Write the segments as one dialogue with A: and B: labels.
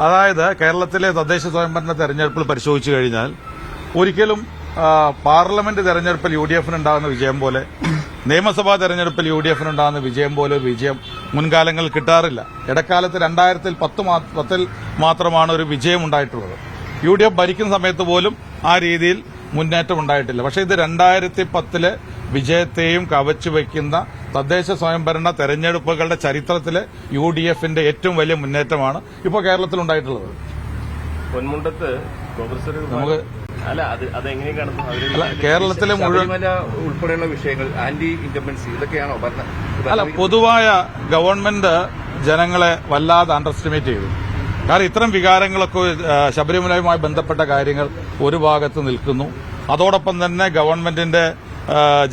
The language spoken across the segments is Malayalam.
A: അതായത് കേരളത്തിലെ തദ്ദേശ സ്വയംഭരണ തെരഞ്ഞെടുപ്പിൽ പരിശോധിച്ചു കഴിഞ്ഞാൽ ഒരിക്കലും പാർലമെന്റ് തെരഞ്ഞെടുപ്പിൽ UDF ഉണ്ടാകുന്ന വിജയം പോലെ നിയമസഭാ തെരഞ്ഞെടുപ്പിൽ UDF ഉണ്ടാകുന്ന വിജയം പോലെ ഒരു വിജയം മുൻകാലങ്ങളിൽ കിട്ടാറില്ല. ഇടക്കാലത്ത് 2010 മാത്രമാണ് ഒരു വിജയം ഉണ്ടായിട്ടുള്ളത്. UDF ഭരിക്കുന്ന സമയത്ത് പോലും ആ രീതിയിൽ മുന്നേറ്റം ഉണ്ടായിട്ടില്ല. പക്ഷേ ഇത് 2010 വിജയത്തെയും കവച്ചുവെക്കുന്ന തദ്ദേശ സ്വയംഭരണ തെരഞ്ഞെടുപ്പുകളുടെ ചരിത്രത്തിലെ UDFന്റെ ഏറ്റവും വലിയ മുന്നേറ്റമാണ് ഇപ്പോൾ കേരളത്തിൽ ഉണ്ടായിട്ടുള്ളത്.
B: പൊന്മുണ്ടത്ത്
A: നമുക്ക്
B: കേരളത്തിലെ
A: മുഴുവൻ
B: ഉൾപ്പെടെയുള്ള വിഷയങ്ങൾ ആന്റി ഇൻകംബൻസി ഇതൊക്കെയാണോ
A: അല്ല, പൊതുവായ ഗവൺമെന്റ് ജനങ്ങളെ വല്ലാതെ അണ്ടർ എസ്റ്റിമേറ്റ് ചെയ്തു. കാരണം ഇത്തരം വികാരങ്ങളൊക്കെ ശബരിമലയുമായി ബന്ധപ്പെട്ട കാര്യങ്ങൾ ഒരു ഭാഗത്ത് നിൽക്കുന്നു. അതോടൊപ്പം തന്നെ ഗവൺമെന്റിന്റെ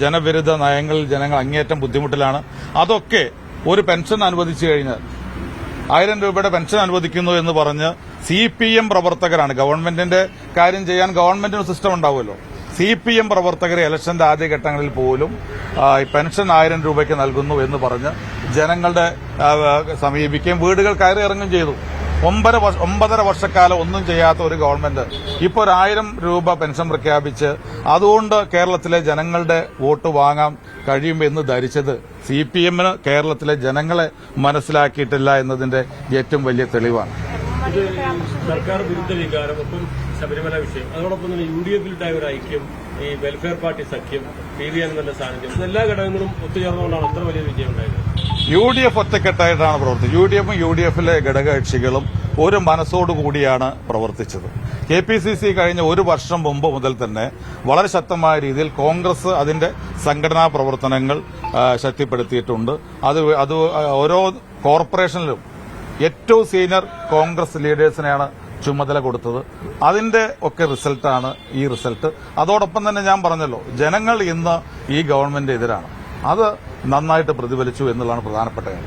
A: ജനവിരുദ്ധ നയങ്ങളിൽ ജനങ്ങൾ അങ്ങേയറ്റം ബുദ്ധിമുട്ടിലാണ്. അതൊക്കെ ഒരു പെൻഷൻ അനുവദിച്ചു കഴിഞ്ഞാൽ 1000 രൂപയുടെ പെൻഷൻ അനുവദിക്കുന്നു എന്ന് പറഞ്ഞ് CPM പ്രവർത്തകരാണ്. ഗവൺമെന്റിന്റെ കാര്യം ചെയ്യാൻ ഗവൺമെന്റിന് സിസ്റ്റം ഉണ്ടാവുമല്ലോ. CPM പ്രവർത്തകർ ഇലക്ഷന്റെ ആദ്യഘട്ടങ്ങളിൽ പോലും പെൻഷൻ 1000 രൂപയ്ക്ക് നൽകുന്നു എന്ന് പറഞ്ഞ് ജനങ്ങളുടെ സമീപിക്കുകയും വീടുകൾ കയറി ഇറങ്ങുകയും ചെയ്തു. 9.5 വർഷക്കാലം ഒന്നും ചെയ്യാത്ത ഒരു ഗവൺമെന്റ് ഇപ്പോൾ 1000 രൂപ പെൻഷൻ പ്രഖ്യാപിച്ച് അതുകൊണ്ട് കേരളത്തിലെ ജനങ്ങളുടെ വോട്ട് വാങ്ങാൻ കഴിയുമെന്ന് ധരിച്ചത് CPMന് കേരളത്തിലെ ജനങ്ങളെ മനസ്സിലാക്കിയിട്ടില്ല എന്നതിന്റെ ഏറ്റവും വലിയ തെളിവാണ്.
C: സർക്കാർ വിരുദ്ധ വികാരം, ഒപ്പം ശബരിമല വിഷയം, അതോടൊപ്പം തന്നെ UDFിലുണ്ടായ ഒരു ഐക്യം, ഈ വെൽഫെയർ പാർട്ടി സഖ്യം, PV അൻവറിന്റെ സാന്നിധ്യം, എല്ലാ ഘടകങ്ങളും ഒത്തുചേർന്നുകൊണ്ടാണ് അത്ര വലിയ വിജയം ഉണ്ടായത്.
A: UDF ഒറ്റക്കെട്ടായിട്ടാണ് പ്രവർത്തിച്ചത്. UDFും UDFിലെ ഘടകകക്ഷികളും ഒരു മനസ്സോടുകൂടിയാണ് പ്രവർത്തിച്ചത്. KPCC കഴിഞ്ഞ ഒരു വർഷം മുമ്പ് മുതൽ തന്നെ വളരെ ശക്തമായ രീതിയിൽ കോൺഗ്രസ് അതിന്റെ സംഘടനാ പ്രവർത്തനങ്ങൾ ശക്തിപ്പെടുത്തിയിട്ടുണ്ട്. അത് ഓരോ കോർപ്പറേഷനിലും ഏറ്റവും സീനിയർ കോൺഗ്രസ് ലീഡേഴ്സിനെയാണ് ചുമതല കൊടുത്തത്. അതിന്റെ ഒക്കെ റിസൾട്ടാണ് ഈ റിസൾട്ട്. അതോടൊപ്പം തന്നെ ഞാൻ പറഞ്ഞല്ലോ, ജനങ്ങൾ ഇന്ന് ഈ ഗവൺമെന്റ് എതിരാണ്. അത് നന്നായിട്ട് പ്രതിഫലിച്ചു എന്നുള്ളതാണ് പ്രധാനപ്പെട്ട കാര്യം.